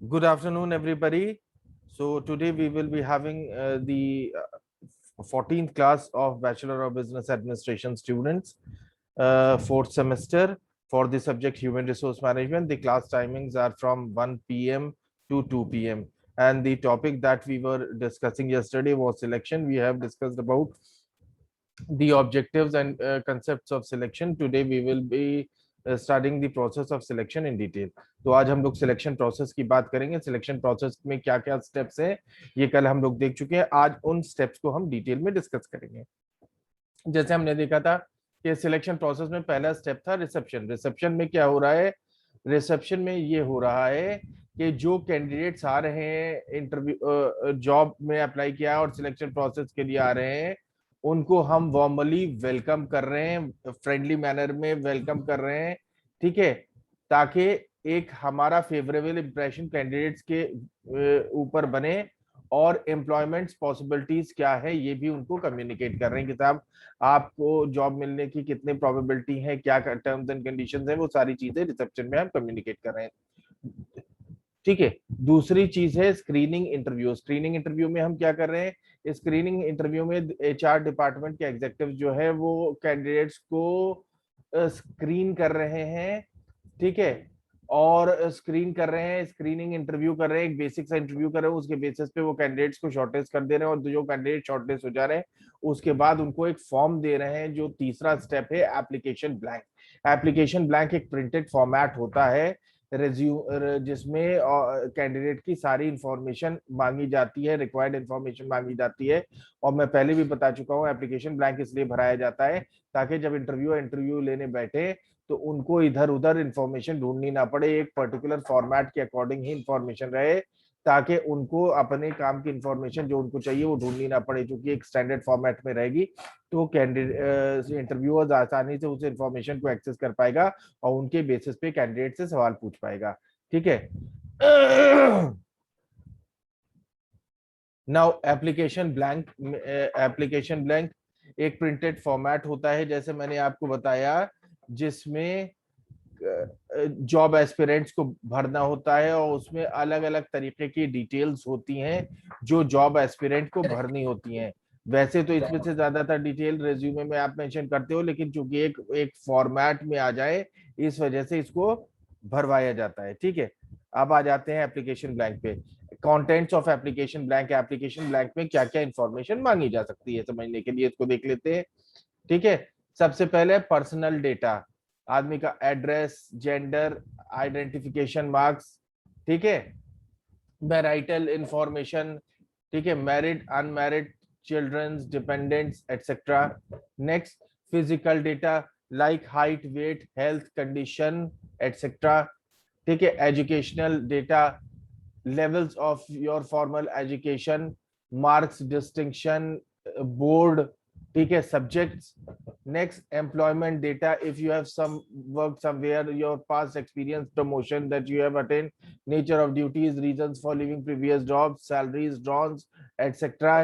Good afternoon, everybody. So today we will be having the 14th class of Bachelor of Business Administration students, fourth semester for the subject Human Resource Management. The class timings are from 1 p.m. to 2 p.m. And the topic that we were discussing yesterday was selection. We have discussed about the objectives and concepts of selection. Today we will be starting the process of selection in detail. तो आज हम लोग selection process की बात करेंगे। Selection process में क्या क्या स्टेप्स हैं ये कल हम लोग देख चुके हैं। आज उन स्टेप्स को हम डिटेल में डिस्कस करेंगे। जैसे हमने देखा था कि सिलेक्शन प्रोसेस में पहला स्टेप था रिसेप्शन। रिसेप्शन में क्या हो रहा है? रिसेप्शन में ये हो रहा है कि जो कैंडिडेट्स आ रहे हैं इंटरव्यू जॉब में अप्लाई किया और सिलेक्शन प्रोसेस के लिए आ रहे हैं उनको हम वार्मली वेलकम कर रहे हैं, फ्रेंडली मैनर में वेलकम कर रहे हैं, ठीक है, ताकि एक हमारा फेवरेबल इंप्रेशन कैंडिडेट्स के ऊपर बने और एम्प्लॉयमेंट पॉसिबिलिटीज क्या है ये भी उनको कम्युनिकेट कर रहे हैं कि साहब आपको जॉब मिलने की कितनी प्रोबेबिलिटी है, क्या टर्म्स एंड कंडीशंस है, वो सारी चीजें रिसेप्शन में हम कम्युनिकेट कर रहे हैं, ठीक है। दूसरी चीज है स्क्रीनिंग इंटरव्यू। स्क्रीनिंग इंटरव्यू में हम क्या कर रहे हैं? स्क्रीनिंग इंटरव्यू में एचआर डिपार्टमेंट के एग्जीक्यूटिव जो है वो कैंडिडेट्स को स्क्रीन कर रहे हैं, ठीक है, और स्क्रीन कर रहे हैं, स्क्रीनिंग इंटरव्यू कर रहे हैं, एक बेसिक सा इंटरव्यू कर रहे हैं, उसके बेसिस पे वो कैंडिडेट्स को शॉर्टलिस्ट कर दे रहे हैं और जो कैंडिडेट शॉर्टलिस्ट हो जा रहे हैं उसके बाद उनको एक फॉर्म दे रहे हैं। जो तीसरा स्टेप है एप्लीकेशन ब्लैंक। एप्लीकेशन ब्लैंक एक प्रिंटेड फॉर्मेट होता है जिसमें कैंडिडेट की सारी इंफॉर्मेशन मांगी जाती है, रिक्वायर्ड इंफॉर्मेशन मांगी जाती है। और मैं पहले भी बता चुका हूँ एप्लीकेशन ब्लैंक इसलिए भराया जाता है ताकि जब इंटरव्यू लेने बैठे तो उनको इधर उधर इंफॉर्मेशन ढूंढनी ना पड़े, एक पर्टिकुलर फॉर्मेट के अकॉर्डिंग ही इंफॉर्मेशन रहे ताकि उनको अपने काम की इंफॉर्मेशन जो उनको चाहिए वो ढूंढनी ना पड़े। क्योंकि एक स्टैंडर्ड फॉर्मेट में रहेगी तो कैंडिडेट इंटरव्यूअर आसानी से उस इंफॉर्मेशन को एक्सेस कर पाएगा और उनके बेसिस पे कैंडिडेट से सवाल पूछ पाएगा, ठीक है। नाउ एप्लीकेशन ब्लैंक एक प्रिंटेड फॉर्मेट होता है जैसे मैंने आपको बताया, जिसमें जॉब एस्पिरेंट्स को भरना होता है और उसमें अलग अलग तरीके की डिटेल्स होती हैं जो जॉब एस्पिरेंट को भरनी होती हैं। वैसे तो इसमें से ज्यादातर डिटेल रेज्यूमे में आप मेंशन करते हो, लेकिन चूंकि एक एक फॉर्मेट में आ जाए इस वजह से इसको भरवाया जाता है, ठीक है। अब आ जाते हैं एप्लीकेशन ब्लैंक पे। Contents of application blank. Application blank में क्या क्या इंफॉर्मेशन मांगी जा सकती है समझने के लिए इसको देख लेते हैं, ठीक है। सबसे पहले पर्सनल डेटा, आदमी का एड्रेस, जेंडर, आइडेंटिफिकेशन मार्क्स, ठीक है, मैरिटल इंफॉर्मेशन, ठीक है, married unmarried, childrens, dependents etcetera. Next physical data like height, weight, health condition etcetera, ठीक है। Educational data, levels of your formal education, marks, distinction, board, ठीक है, subjects. Next, employment data, if you have some work somewhere, your past experience, promotion that you have attained, nature of duties, reasons for leaving previous jobs, salaries drawn, etc.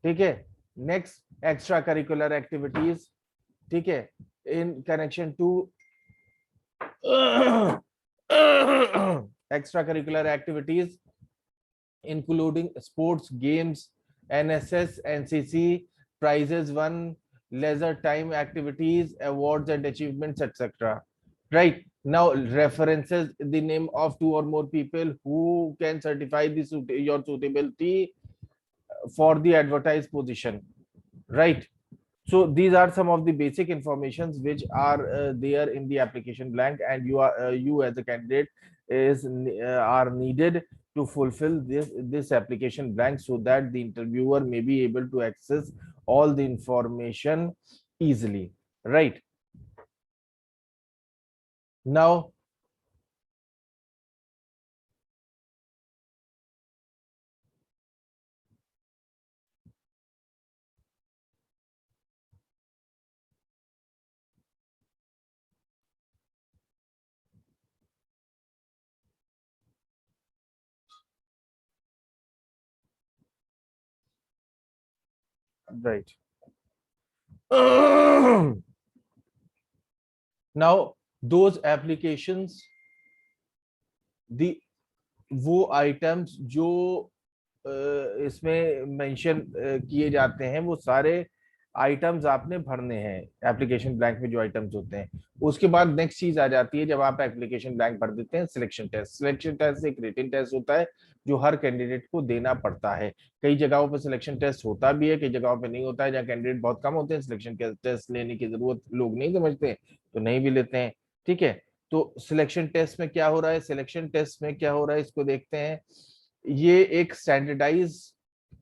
ठीक है। Next, extra curricular activities, ठीक है, in connection to extracurricular activities including sports, games, NSS, NCC, prizes won, leisure time activities, awards and achievements, etc. Right. Now, references the name of two or more people who can certify your suitability for the advertised position. Right. So these are some of the basic informations which are there in the application blank, and you as a candidate are needed to fulfill this application blank so that the interviewer may be able to access all the information easily, right? Now, right. Now, those applications, the वो items जो इसमें mention किए जाते हैं वो सारे items आपने भरने हैं एप्लीकेशन ब्लैंक में जो आइटम्स होते हैं। उसके बाद नेक्स्ट चीज आ जाती है, जब आप एप्लीकेशन ब्लैंक भर देते हैं, सिलेक्शन टेस्ट। सिलेक्शन टेस्ट एक रिटन टेस्ट होता है जो हर कैंडिडेट को देना पड़ता है। कई जगहों पर सिलेक्शन टेस्ट होता भी है, कई जगहों पे नहीं होता है। जहाँ कैंडिडेट बहुत कम होते हैं, सिलेक्शन टेस्ट लेने की जरूरत लोग नहीं समझते तो नहीं भी लेते हैं। ठीक है, तो सिलेक्शन टेस्ट में क्या हो रहा है, सिलेक्शन टेस्ट में क्या हो रहा है इसको देखते हैं। ये एक स्टैंडर्डाइज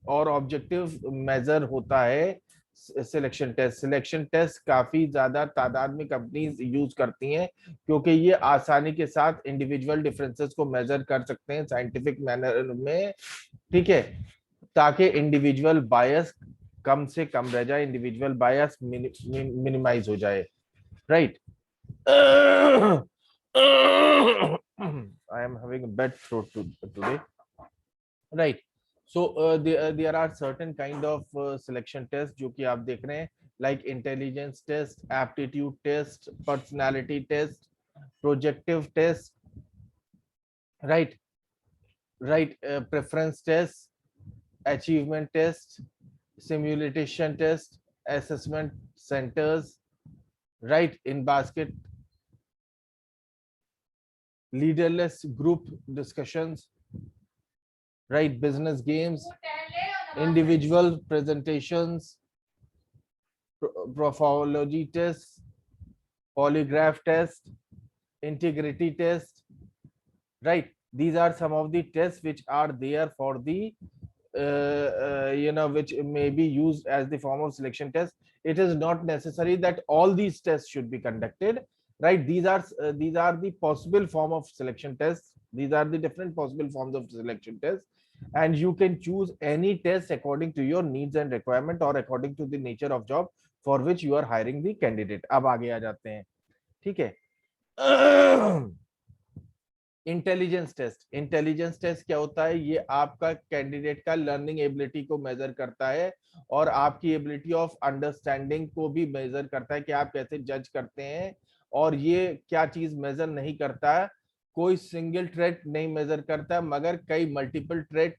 और ऑब्जेक्टिव मेजर होता है सिलेक्शन टेस्ट। सिलेक्शन टेस्ट काफी ज्यादा तादाद में कंपनीज यूज करती हैं क्योंकि ये आसानी के साथ इंडिविजुअल डिफरेंसेस को मेजर कर सकते हैं साइंटिफिक मैनर में। ठीक है, ताकि इंडिविजुअल बायस कम से कम रह जाए, इंडिविजुअल बायस मिनिमाइज हो जाए। Right. I am having a bad throat today. Right. So there are certain kind of selection tests जो कि आप देख रहे हैं, like intelligence test, aptitude test, personality test, projective test, right, right, preference test, achievement test, simulation test, assessment centers, right, in basket, leaderless group discussions, right, business games, individual presentations, prophology tests, polygraph test, integrity test, right? These are some of the tests which are there for the which may be used as the form of selection test. It is not necessary that all these tests should be conducted, right? These are the possible form of selection tests. These are the different possible forms of selection tests, and you can choose any test according to your needs and requirement or according to the nature of job for which you are hiring the candidate. अब आगे आ जाते हैं। ठीक है। Intelligence test. Intelligence test क्या होता है, ये आपका कैंडिडेट का लर्निंग एबिलिटी को मेजर करता है और आपकी एबिलिटी ऑफ अंडरस्टैंडिंग को भी मेजर करता है कि आप कैसे जज करते हैं। और ये क्या चीज मेजर नहीं करता है, कोई सिंगल ट्रेट नहीं मेजर करता, मगर कई मल्टीपल ट्रेट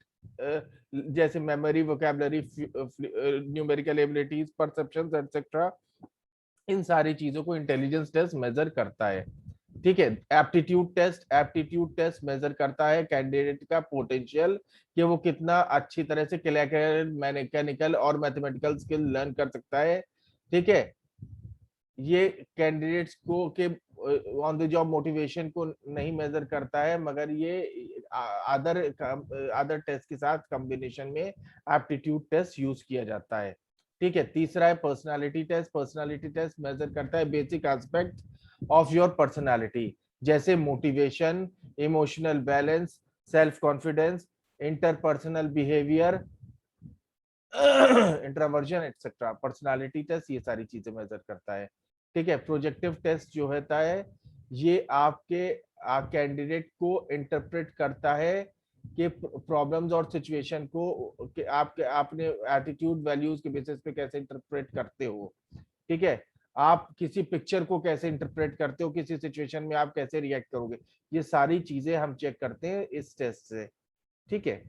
जैसे memory, vocabulary, numerical abilities, perception etcetera, इन सारी चीजों को इंटेलिजेंस टेस्ट मेजर करता है। ठीक है। एप्टीट्यूड टेस्ट मेजर करता है कैंडिडेट का पोटेंशियल कि वो कितना अच्छी तरह से मैकेनिकल और मैथमेटिकल स्किल लर्न कर सकता है। ठीक है, ये कैंडिडेट्स को के ऑन द जॉब मोटिवेशन को नहीं मेजर करता है, मगर ये अदर टेस्ट के साथ कॉम्बिनेशन में एप्टीट्यूड टेस्ट यूज किया जाता है। ठीक है। तीसरा है personality test. Personality test measure करता है basic aspect of your personality, जैसे motivation, emotional balance, self confidence, interpersonal behaviour, introversion etcetera. Personality test ये सारी चीजें मेजर करता है। ठीक है। प्रोजेक्टिव टेस्ट जो होता है, ये आपके कैंडिडेट को इंटरप्रेट करता है कि प्रॉब्लम्स और सिचुएशन को कि आपके आपने एटीट्यूड वैल्यूज के बेसिस पे कैसे इंटरप्रेट करते हो। ठीक है, आप किसी पिक्चर को कैसे इंटरप्रेट करते हो, किसी सिचुएशन में आप कैसे रिएक्ट करोगे, ये सारी चीजें हम चेक करते हैं इस टेस्ट से। ठीक है।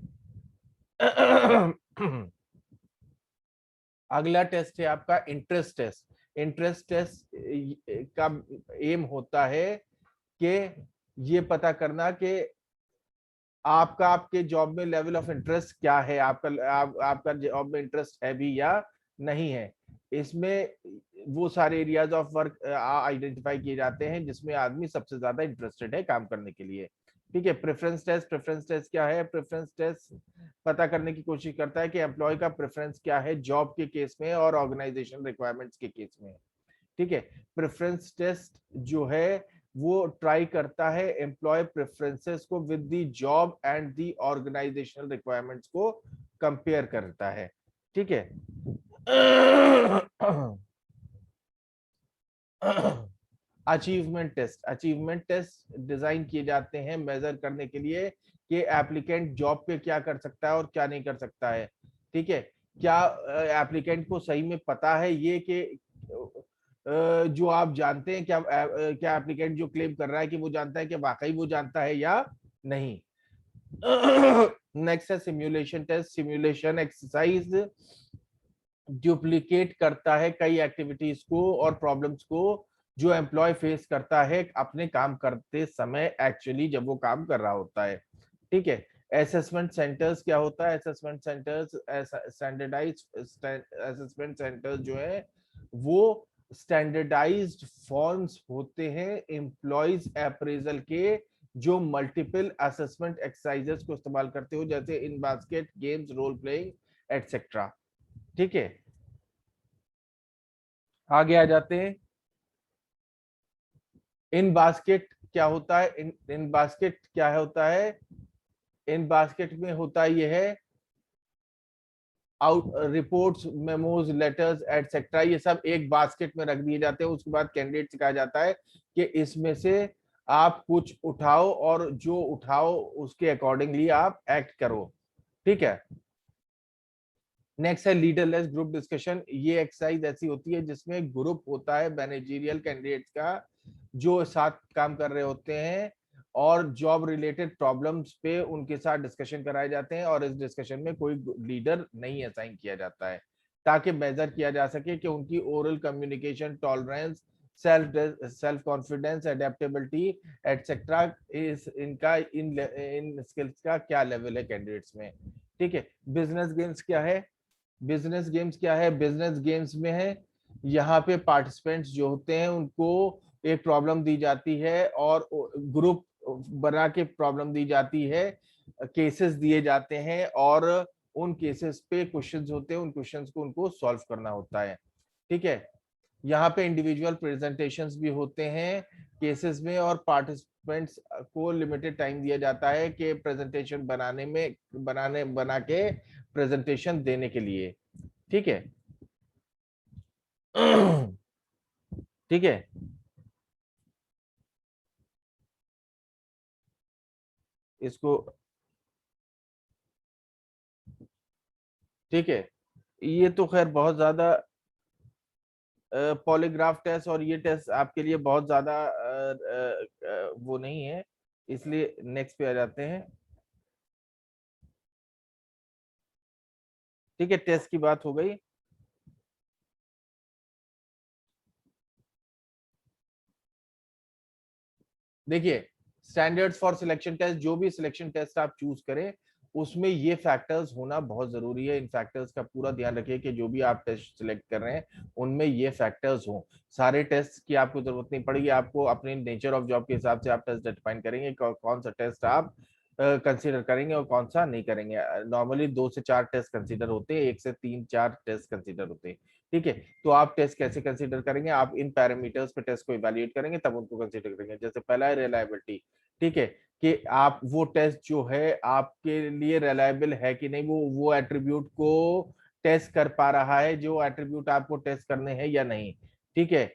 अगला टेस्ट है आपका इंटरेस्ट टेस्ट। इंटरेस्ट टेस्ट का एम होता है कि ये पता करना कि आपका आपके जॉब में लेवल ऑफ इंटरेस्ट क्या है, आपका जॉब में इंटरेस्ट है भी या नहीं है। इसमें वो सारे एरियाज ऑफ वर्क आइडेंटिफाई किए जाते हैं जिसमें आदमी सबसे ज्यादा इंटरेस्टेड है काम करने के लिए। ठीक है। Preference test. प्रेफरेंस टेस्ट क्या है, प्रेफरेंस टेस्ट पता करने की कोशिश करता है कि एम्प्लॉय का प्रेफरेंस क्या है जॉब के केस में और ऑर्गेनाइजेशन रिक्वायरमेंट्स के केस में। ठीक है। प्रेफरेंस टेस्ट जो है वो ट्राई करता है एम्प्लॉय प्रेफरेंसेस को with the job and the organisational requirements को कंपेयर करता है। ठीक है। Achievement test. Achievement test design किए जाते हैं मेजर करने के लिए कि एप्लीकेंट जॉब पे क्या कर सकता है और क्या नहीं कर सकता है। ठीक है, क्या एप्लीकेंट को सही में पता है ये कि जो आप जानते हैं, क्या एप्लीकेंट जो क्लेम कर रहा है कि वो जानता है कि वाकई वो जानता है या नहीं। नेक्स्ट है simulation test. Simulation exercise duplicate करता है कई एक्टिविटीज को और प्रॉब्लम्स को जो एम्प्लॉय फेस करता है अपने काम करते समय, एक्चुअली जब वो काम कर रहा होता है। ठीक है। असेसमेंट सेंटर्स क्या होता है? Assessment centres, standardise assessment centres जो है वो स्टैंडर्डाइज्ड फॉर्म्स होते हैं एम्प्लॉयज अप्रेजल के, जो मल्टीपल असेसमेंट एक्सरसाइजेस को इस्तेमाल करते हो, जैसे in basket, games, role playing etcetera. ठीक है, आगे आ जाते हैं। इन बास्केट क्या होता है? इन बास्केट क्या होता है? इन बास्केट में होता यह है out reports, memos, letters etcetera, ये सब एक बास्केट में रख दिए जाते हैं। उसके बाद कैंडिडेट से कहा जाता है कि इसमें से आप कुछ उठाओ और जो उठाओ उसके अकॉर्डिंगली आप एक्ट करो। ठीक है। नेक्स्ट है लीडरलेस ग्रुप डिस्कशन। ये एक्सरसाइज ऐसी होती है जिसमें ग्रुप होता है मैनेजरियल कैंडिडेट्स का जो साथ काम कर रहे होते हैं और जॉब रिलेटेड प्रॉब्लम्स पे उनके साथ डिस्कशन कराए जाते हैं, और इस डिस्कशन में कोई लीडर नहीं असाइन किया जाता है ताकि मेजर किया जा सके कि उनकी oral communication, tolerance, self confidence, adaptability etcetera, इस इनका इन स्किल्स का क्या लेवल है कैंडिडेट्स में। ठीक है। बिजनेस गेम्स क्या है? बिजनेस गेम्स क्या है? बिजनेस गेम्स में है यहाँ पे पार्टिसिपेंट्स जो होते हैं उनको एक प्रॉब्लम दी जाती है और ग्रुप बना के प्रॉब्लम दी जाती है, केसेस दिए जाते हैं और उन केसेस पे क्वेश्चंस होते हैं, उन क्वेश्चंस को उनको सॉल्व करना होता है। ठीक है। यहाँ पे इंडिविजुअल प्रेजेंटेशंस भी होते हैं केसेस में, और पार्टिसिपेंट्स को लिमिटेड टाइम दिया जाता है कि प्रेजेंटेशन बना के प्रेजेंटेशन देने के लिए। ठीक है। ठीक है। इसको ठीक है। ये तो खैर बहुत ज्यादा पॉलीग्राफ टेस्ट और ये टेस्ट आपके लिए बहुत ज्यादा वो नहीं है, इसलिए नेक्स्ट पे आ जाते हैं। ठीक है, टेस्ट की बात हो गई। देखिए, स्टैंडर्ड्स फॉर सिलेक्शन टेस्ट, जो भी सिलेक्शन टेस्ट आप चूज करें उसमें ये फैक्टर्स होना बहुत जरूरी है। इन फैक्टर्स का पूरा ध्यान रखिए कि जो भी आप टेस्ट सिलेक्ट कर रहे हैं उनमें ये फैक्टर्स हों। सारे टेस्ट की आपको जरूरत नहीं पड़ेगी, आपको अपने नेचर ऑफ जॉब के हिसाब से आप टेस्ट डिफाइन करेंगे कौन सा टेस्ट आप कंसीडर करेंगे और कौन सा नहीं करेंगे। नॉर्मली 2 से 4 टेस्ट कंसीडर होते हैं, 1 से 3 4 टेस्ट कंसीडर होते हैं। ठीक है। तो आप टेस्ट कैसे कंसीडर करेंगे? आप इन पैरामीटर्स पे टेस्ट को इवैल्यूएट करेंगे तब उनको कंसीडर करेंगे। जैसे पहला है रिलायबिलिटी। ठीक है, कि आप वो टेस्ट जो है आपके लिए रिलायबल है कि नहीं, वो एट्रीब्यूट को टेस्ट कर पा रहा है जो एट्रीब्यूट आपको टेस्ट करने हैं या नहीं। ठीक है।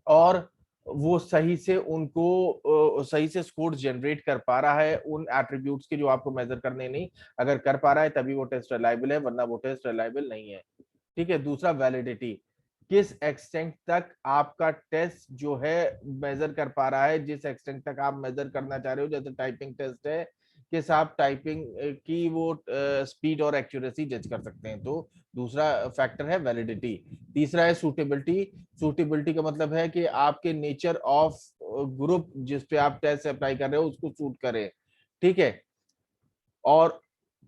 और वो सही से उनको सही से स्कोर जनरेट कर पा रहा है उन एट्रीब्यूट्स के जो आपको मेजर करने नहीं। अगर कर पा रहा है तभी वो टेस्ट रिलायबल है, वरना वो टेस्ट रिलायबल नहीं है। ठीक है। दूसरा वैलिडिटी, किस एक्सटेंट तक आपका टेस्ट जो है मेजर कर पा रहा है, जिस एक्सटेंट तक आप मेजर करना चाह रहे हो। जैसे टाइपिंग टेस्ट है, किस आप टाइपिंग की वो स्पीड और एक्यूरेसी जज कर सकते हैं। तो दूसरा फैक्टर है वैलिडिटी। तीसरा है सूटेबिलिटी। सूटेबिलिटी का मतलब है कि आपके नेचर ऑफ ग्रुप जिस पे आप टेस्ट अप्लाई कर रहे हो उसको सूट करे। ठीक है। और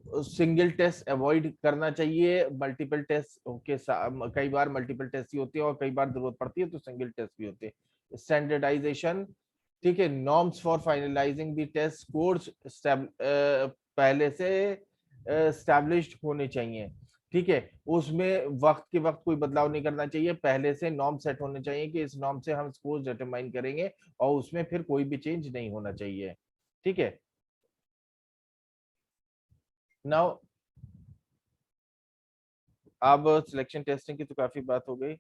सिंगल टेस्ट अवॉइड करना चाहिए, मल्टीपल टेस्ट के कई बार मल्टीपल टेस्ट ही होती है और कई बार जरूरत पड़ती है तो सिंगल टेस्ट भी होते हैं। स्टैंडर्डाइजेशन। ठीक है। Norms for finalising the test codes पहले से स्टैब्लिश्ड होने चाहिए। ठीक है। उसमें वक्त के वक्त कोई बदलाव नहीं करना चाहिए, पहले से नॉर्म सेट होने चाहिए कि इस नॉर्म से हम स्कोर डिटरमाइन करेंगे और उसमें फिर कोई भी चेंज नहीं होना चाहिए। ठीक है। नाउ अब सिलेक्शन टेस्टिंग की तो काफी बात हो गई।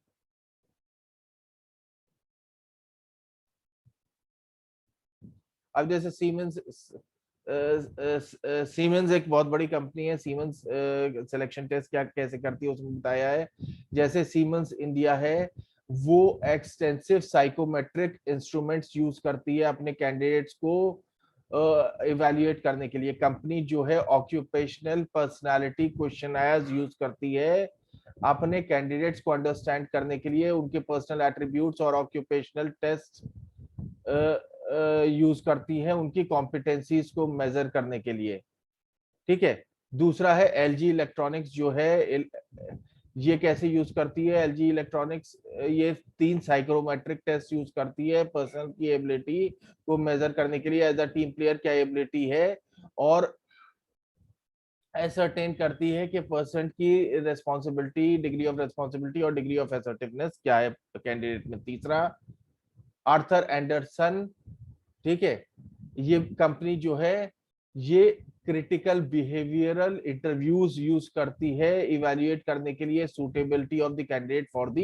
अब जैसे सीमेंस, सीमेंस एक बहुत बड़ी कंपनी है। सीमेंस सिलेक्शन टेस्ट क्या कैसे करती है उसमें बताया है। जैसे सीमेंस इंडिया है, वो एक्सटेंसिव साइकोमेट्रिक इंस्ट्रूमेंट्स यूज करती है अपने कैंडिडेट्स को इवैल्यूएट करने के लिए कंपनी जो है ऑक्यूपेशनल पर्सनालिटी क्वेश्चनायर्स यूज करती है अपने कैंडिडेट्स को अंडरस्टैंड करने के लिए, उनके पर्सनल एट्रीब्यूट्स और ऑक्यूपेशनल टेस्ट यूज करती है उनकी कॉम्पिटेंसीज को मेजर करने के लिए। ठीक है। दूसरा है एलजी इलेक्ट्रॉनिक्स जो है ये कैसे यूज करती है एलजी इलेक्ट्रॉनिक्स, ये 3 साइक्रोमेट्रिक टेस्ट यूज करती है पर्सन की एबिलिटी को मेजर करने के लिए, एज अ टीम प्लेयर क्या एबिलिटी है, और एसर्टेन करती है कि पर्सन की रेस्पॉन्सिबिलिटी, डिग्री ऑफ रेस्पॉन्सिबिलिटी और डिग्री ऑफ असर्टिवनेस क्या है कैंडिडेट में। तीसरा आर्थर एंडरसन, ठीक है, ये कंपनी जो है ये क्रिटिकल बिहेवियरल इंटरव्यूज यूज करती है इवैल्यूएट करने के लिए suitability of the candidate for the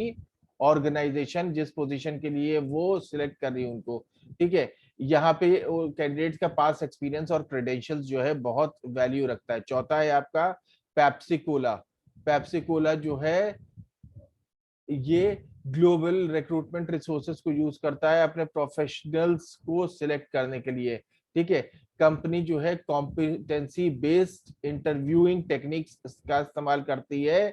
organisation, जिस पोजीशन के लिए वो सिलेक्ट कर रही है उनको। ठीक है, यहाँ पे कैंडिडेट का पास एक्सपीरियंस और क्रेडेंशियल्स जो है बहुत वैल्यू रखता है। चौथा है आपका पेप्सी कोला। पेप्सी कोला जो है ये ग्लोबल रिक्रूटमेंट रिसोर्सेज को यूज करता है अपने प्रोफेशनल्स को सिलेक्ट करने के लिए। ठीक है, कंपनी जो है कॉम्पिटेंसी बेस्ड इंटरव्यूइंग टेक्निक्स का इस्तेमाल करती है।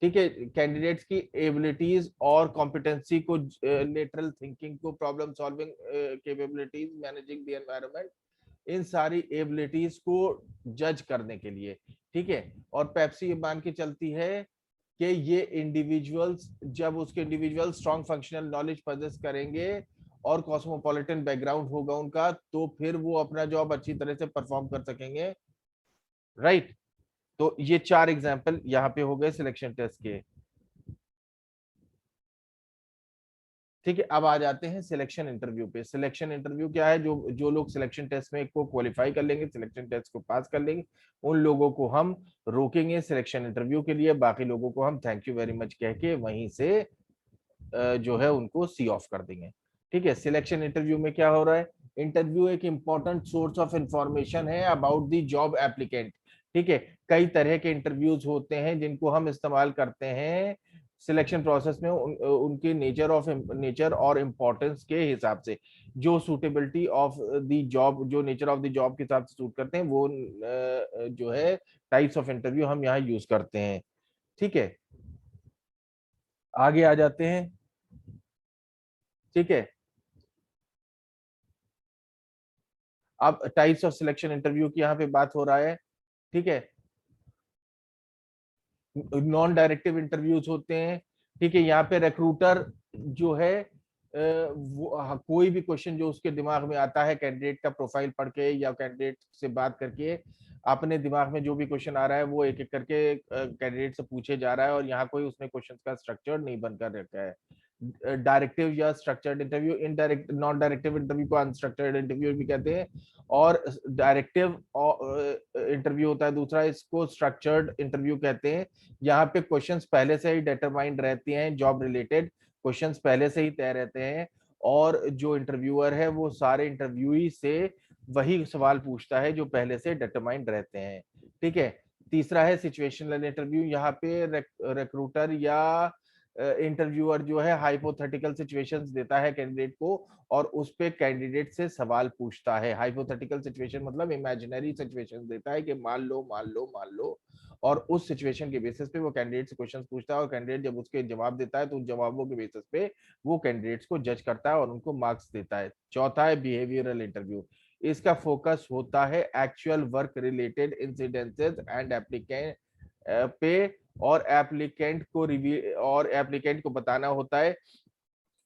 ठीक है, कैंडिडेट्स की एबिलिटीज और कॉम्पिटेंसी को, लेटरल थिंकिंग को, problem solving capabilities, managing the environment, इन सारी एबिलिटीज को जज करने के लिए। ठीक है, और पेप्सी ये मान के चलती है कि ये इंडिविजुअल्स, जब उसके individual strong functional knowledge possess करेंगे और कॉस्मोपॉलिटन बैकग्राउंड होगा उनका, तो फिर वो अपना जॉब अच्छी तरह से परफॉर्म कर सकेंगे। राइट, तो ये 4 एग्जांपल यहाँ पे हो गए सिलेक्शन टेस्ट के। ठीक है, अब आ जाते हैं सिलेक्शन इंटरव्यू पे। सिलेक्शन इंटरव्यू क्या है, जो जो लोग सिलेक्शन टेस्ट में को क्वालिफाई कर लेंगे, सिलेक्शन टेस्ट को पास कर लेंगे, उन लोगों को हम रोकेंगे सिलेक्शन इंटरव्यू के लिए, बाकी लोगों को हम थैंक यू वेरी मच कह के वहीं से जो है उनको सी ऑफ कर देंगे। ठीक है, सिलेक्शन इंटरव्यू में क्या हो रहा है, इंटरव्यू एक इंपॉर्टेंट सोर्स ऑफ इंफॉर्मेशन है अबाउट द जॉब एप्लीकेंट। ठीक है, कई तरह के इंटरव्यूज होते हैं जिनको हम इस्तेमाल करते हैं सिलेक्शन प्रोसेस में, उनके नेचर और इम्पोर्टेंस के हिसाब से, जो सूटेबिलिटी ऑफ द जॉब, जो नेचर ऑफ द जॉब के हिसाब से सूट करते हैं, वो जो है टाइप्स ऑफ इंटरव्यू हम यहाँ यूज करते हैं। ठीक है, आगे आ जाते हैं। ठीक है, अब टाइप्स ऑफ सिलेक्शन इंटरव्यू की यहाँ पे बात हो रहा है। ठीक है, नॉन डायरेक्टिव इंटरव्यूज होते हैं। ठीक है, यहाँ पे रिक्रूटर जो है कोई भी क्वेश्चन जो उसके दिमाग में आता है कैंडिडेट का प्रोफाइल पढ़ के या कैंडिडेट से बात करके, अपने दिमाग में जो भी क्वेश्चन आ रहा है वो एक एक करके कैंडिडेट से पूछे जा रहा है, और यहाँ कोई उसने क्वेश्चन का स्ट्रक्चर नहीं बनकर रखा है। डायरेक्टिव या structured interview, indirect non directive interview को अनस्ट्रक्चर्ड इंटरव्यू भी कहते हैं, और डायरेक्टिव इंटरव्यू होता है दूसरा, इसको स्ट्रक्चर्ड इंटरव्यू कहते हैं। यहाँ पे क्वेश्चंस पहले से ही डिटरमाइंड रहते हैं, जॉब रिलेटेड क्वेश्चंस पहले से ही तय रहते हैं, और जो इंटरव्यूअर है वो सारे इंटरव्यूई से वही सवाल पूछता है जो पहले से डिटरमाइंड रहते हैं। ठीक है, तीसरा है सिचुएशनल इंटरव्यू। यहाँ पे रिक्रूटर या इंटरव्यूअर जो है हाइपोथेटिकल सिचुएशंस देता है कैंडिडेट को, और उस पे कैंडिडेट से सवाल पूछता है। हाइपोथेटिकल सिचुएशन मतलब इमेजिनरी सिचुएशन देता है कि मान लो मान लो मान लो, और उस सिचुएशन के बेसिस पे वो कैंडिडेट से क्वेश्चन पूछता है, और कैंडिडेट जब उसके जवाब देता है तो उन जवाबों के बेसिस पे वो कैंडिडेट्स को जज करता है और उनको मार्क्स देता है। चौथा है बिहेवियरल इंटरव्यू। इसका फोकस होता है actual work related incidences and applicant पे, और एप्लीकेंट को बताना होता है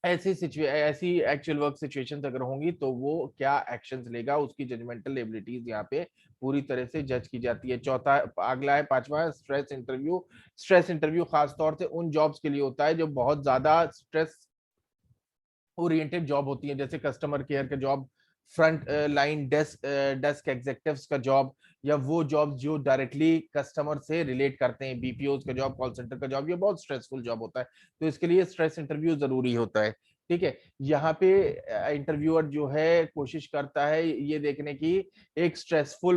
ऐसी एक्चुअल वर्क सिचुएशंस अगर होंगी तो वो क्या एक्शंस लेगा, उसकी जजमेंटल एबिलिटीज यहाँ पे पूरी तरह से जज की जाती है। चौथा, अगला है पांचवा, स्ट्रेस इंटरव्यू। स्ट्रेस इंटरव्यू खासतौर से उन जॉब्स के लिए होता है जो बहुत ज्यादा स्ट्रेस ओरिएंटेड जॉब होती है, जैसे कस्टमर केयर का job, front line desk executives का जॉब, या वो जॉब जो डायरेक्टली कस्टमर से रिलेट करते हैं, बीपीओ का जॉब, कॉल सेंटर का जॉब, ये बहुत स्ट्रेसफुल जॉब होता है, तो इसके लिए स्ट्रेस इंटरव्यू जरूरी होता है। ठीक है, यहाँ पे इंटरव्यूअर जो है कोशिश करता है ये देखने की एक स्ट्रेसफुल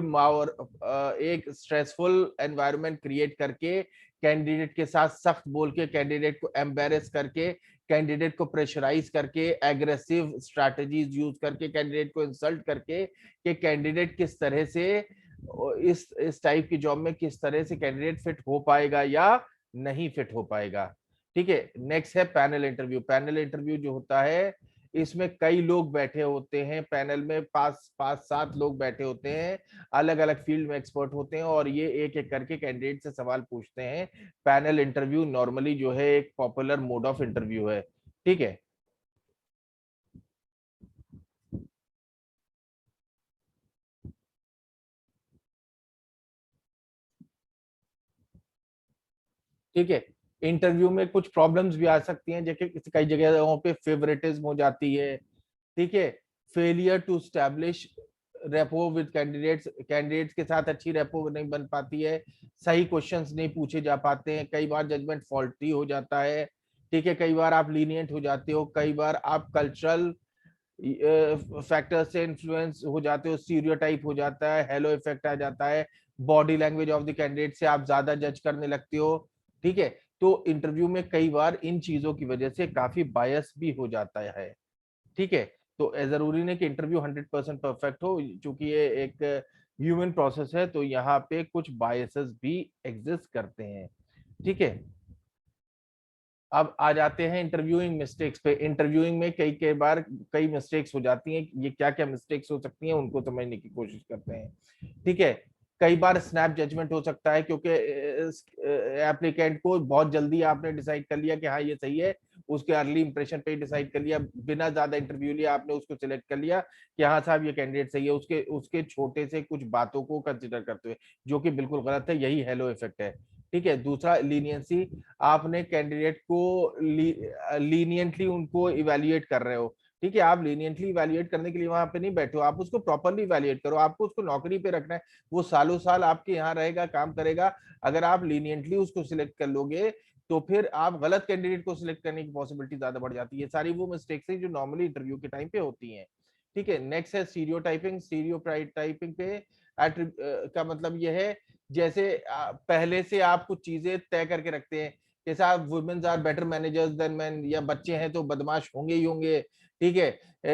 एनवायरनमेंट क्रिएट करके कैंडिडेट के साथ सख्त बोल के कैंडिडेट को एम्बेरस करके कैंडिडेट को प्रेशराइज करके, एग्रेसिव स्ट्रैटेजीज यूज करके, कैंडिडेट को इंसल्ट करके कि कैंडिडेट किस तरह से इस टाइप की जॉब में किस तरह से कैंडिडेट फिट हो पाएगा या नहीं फिट हो पाएगा। ठीक है, नेक्स्ट है पैनल इंटरव्यू। पैनल इंटरव्यू जो होता है, इसमें कई लोग बैठे होते हैं, पैनल में पांच पांच सात लोग बैठे होते हैं, अलग अलग फील्ड में एक्सपर्ट होते हैं, और ये एक एक करके कैंडिडेट से सवाल पूछते हैं। पैनल इंटरव्यू नॉर्मली जो है एक पॉपुलर मोड ऑफ इंटरव्यू है। ठीक है, ठीक है। इंटरव्यू में कुछ प्रॉब्लम्स भी आ सकती हैं, जैसे कई जगहों पे फेवरेटिज्म हो जाती है। ठीक है, failure to establish rapport with candidates, candidates के साथ अच्छी रेपो नहीं बन पाती है, सही क्वेश्चंस नहीं पूछे जा पाते हैं, कई बार जजमेंट फॉल्टी हो जाता है। ठीक है, कई बार आप लीनियंट हो जाते हो, कई बार आप कल्चरल फैक्टर से इन्फ्लुएंस हो जाते हो, स्टीरियोटाइप हो जाता है, हेलो इफेक्ट आ जाता है, body language of the candidate से आप ज्यादा जज करने लगते हो। ठीक है, तो इंटरव्यू में कई बार इन चीजों की वजह से काफी बायस भी हो जाता है। ठीक है, तो जरूरी नहीं कि इंटरव्यू 100% परफेक्ट हो, क्योंकि ये एक ह्यूमन प्रोसेस है, तो यहाँ पे कुछ बायसेस भी एग्जिस्ट करते हैं। ठीक है, अब आ जाते हैं इंटरव्यूइंग मिस्टेक्स पे। इंटरव्यूइंग में कई कई बार कई मिस्टेक्स हो जाती हैं, ये क्या क्या मिस्टेक्स हो सकती हैं उनको समझने की कोशिश करते हैं। ठीक है, कई बार स्नैप जजमेंट हो सकता है, क्योंकि एप्लीकेंट को बहुत जल्दी आपने डिसाइड कर लिया कि हाँ ये सही है, उसके अर्ली इंप्रेशन पे ही डिसाइड कर लिया, बिना ज्यादा इंटरव्यू लिया आपने उसको सिलेक्ट कर लिया कि हाँ साहब ये कैंडिडेट सही है, उसके उसके छोटे से कुछ बातों को कंसिडर करते हुए, जो कि बिल्कुल गलत है, यही हेलो इफेक्ट है। ठीक है, दूसरा लीनियंसी, आपने कैंडिडेट को लीनियंटली उनको इवेल्युएट कर रहे हो। ठीक है, आप लीनियंटली इवेल्युएट करने के लिए वहां पे नहीं बैठे हो, आप उसको प्रॉपरली इवेल्युएट करो, आपको उसको नौकरी पे रखना है, वो सालों साल आपके यहाँ रहेगा, काम करेगा। अगर आप लीनियंटली उसको सिलेक्ट कर लोगे तो फिर आप गलत कैंडिडेट को सिलेक्ट करने की पॉसिबिलिटी ज्यादा बढ़ जाती है। सारी वो मिस्टेक्स हैं जो नॉर्मली इंटरव्यू के टाइम पे होती हैं। ठीक है, नेक्स्ट है स्टीरियोटाइपिंग। स्टीरियोटाइपिंग पे का मतलब यह है, जैसे पहले से आप कुछ चीजें तय करके रखते हैं, जैसे आप womens are better managers than man, या बच्चे हैं तो बदमाश होंगे ही होंगे। ठीक है,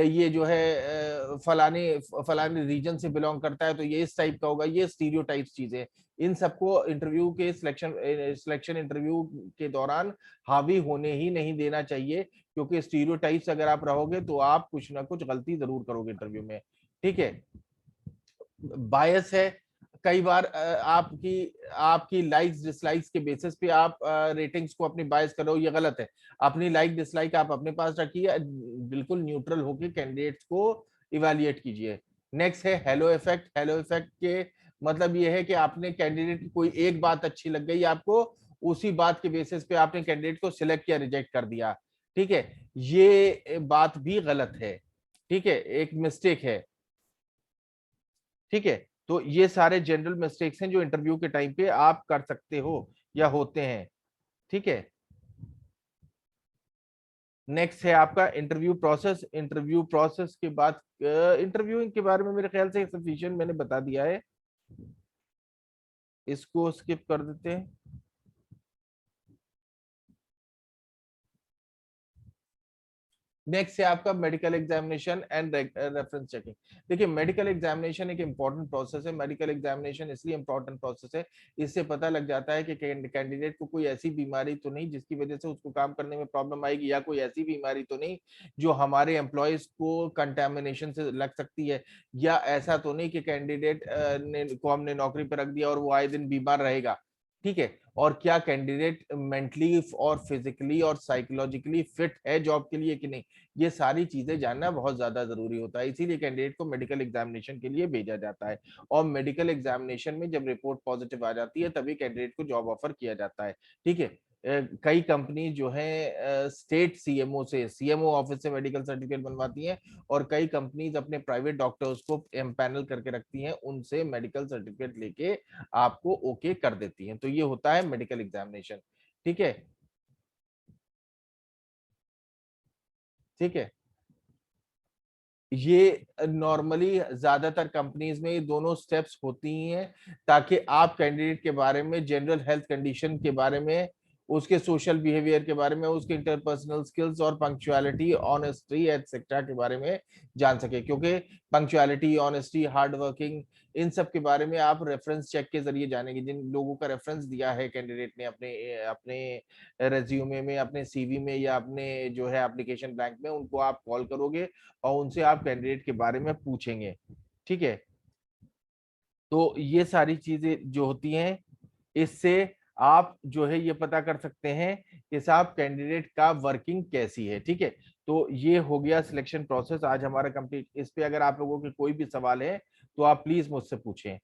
ये जो है फलाने फलाने रीजन से बिलोंग करता है तो ये इस टाइप का होगा, ये स्टीरियोटाइप्स चीजें, इन सबको इंटरव्यू के सिलेक्शन इंटरव्यू के दौरान हावी होने ही नहीं देना चाहिए, क्योंकि स्टीरियोटाइप्स अगर आप रहोगे तो आप कुछ ना कुछ गलती जरूर करोगे इंटरव्यू में। ठीक है, बायस है, कई बार आपकी आपकी लाइक्स डिसलाइक्स के बेसिस पे आप रेटिंग्स को अपनी बायस करो, ये गलत है। अपनी लाइक डिसलाइक आप अपने पास रखिए, बिल्कुल न्यूट्रल होकर कैंडिडेट्स को इवेल्युएट कीजिए। नेक्स्ट है हेलो इफेक्ट। हेलो इफेक्ट के मतलब ये है कि आपने कैंडिडेट की कोई एक बात अच्छी लग गई आपको, उसी बात के बेसिस पे आपने कैंडिडेट को सिलेक्ट या रिजेक्ट कर दिया। ठीक है, ये बात भी गलत है। ठीक है, एक मिस्टेक है। ठीक है, तो ये सारे जनरल मिस्टेक्स हैं जो इंटरव्यू के टाइम पे आप कर सकते हो या होते हैं। ठीक है, नेक्स्ट है आपका इंटरव्यू प्रोसेस। इंटरव्यू प्रोसेस के बाद इंटरव्यूइंग के बारे में मेरे ख्याल से सफिशिएंट मैंने बता दिया है, इसको स्किप कर देते हैं। नेक्स्ट है आपका medical examination and reference checking. देखिए, मेडिकल एग्जामिनेशन एक इंपॉर्टेंट प्रोसेस है। मेडिकल एग्जामिनेशन इसलिए इंपॉर्टेंट प्रोसेस है, इससे पता लग जाता है कि कैंडिडेट को कोई ऐसी बीमारी तो नहीं जिसकी वजह से उसको काम करने में प्रॉब्लम आएगी, या कोई ऐसी बीमारी तो नहीं जो हमारे एम्प्लॉयज को कंटेमिनेशन से लग सकती है, या ऐसा तो नहीं कि कैंडिडेट ने को हमने नौकरी पर रख दिया और वो आए दिन बीमार रहेगा। ठीक है, और क्या कैंडिडेट मेंटली और फिजिकली और साइकोलॉजिकली फिट है जॉब के लिए कि नहीं, ये सारी चीजें जानना बहुत ज्यादा जरूरी होता है। इसीलिए कैंडिडेट को मेडिकल एग्जामिनेशन के लिए भेजा जाता है, और मेडिकल एग्जामिनेशन में जब रिपोर्ट पॉजिटिव आ जाती है तभी कैंडिडेट को जॉब ऑफर किया जाता है। ठीक है, कई कंपनी जो है स्टेट सीएमओ से, सीएमओ ऑफिस से मेडिकल सर्टिफिकेट बनवाती हैं, और कई कंपनीज अपने प्राइवेट डॉक्टर्स को एम्पैनल करके रखती हैं, उनसे मेडिकल सर्टिफिकेट लेके आपको ओके कर देती हैं। तो ये होता है मेडिकल एग्जामिनेशन। ठीक है, ठीक है, ये नॉर्मली ज्यादातर कंपनीज में ये दोनों स्टेप्स होती ही हैं, ताकि आप कैंडिडेट के बारे में, जनरल हेल्थ कंडीशन के बारे में उसके सोशल बिहेवियर के बारे में, उसके इंटरपर्सनल स्किल्स और पंक्चुअलिटी, ऑनेस्टी एटसेट्रा के बारे में जान सके। क्योंकि पंक्चुअलिटी, ऑनेस्टी, हार्ड वर्किंग, इन सब के बारे में आप रेफरेंस चेक के जरिए जानेंगे। जिन लोगों का रेफरेंस दिया है कैंडिडेट ने अपने अपने रेज्यूमे में, अपने सीवी में, या अपने जो है एप्लीकेशन ब्लैंक में, उनको आप कॉल करोगे और उनसे आप कैंडिडेट के बारे में पूछेंगे। ठीक है, तो ये सारी चीजें जो होती हैं, इससे आप जो है ये पता कर सकते हैं कि साहब कैंडिडेट का वर्किंग कैसी है। ठीक है, तो ये हो गया सिलेक्शन प्रोसेस आज हमारा कंप्लीट। इस पे अगर आप लोगों के कोई भी सवाल है तो आप प्लीज मुझसे पूछें।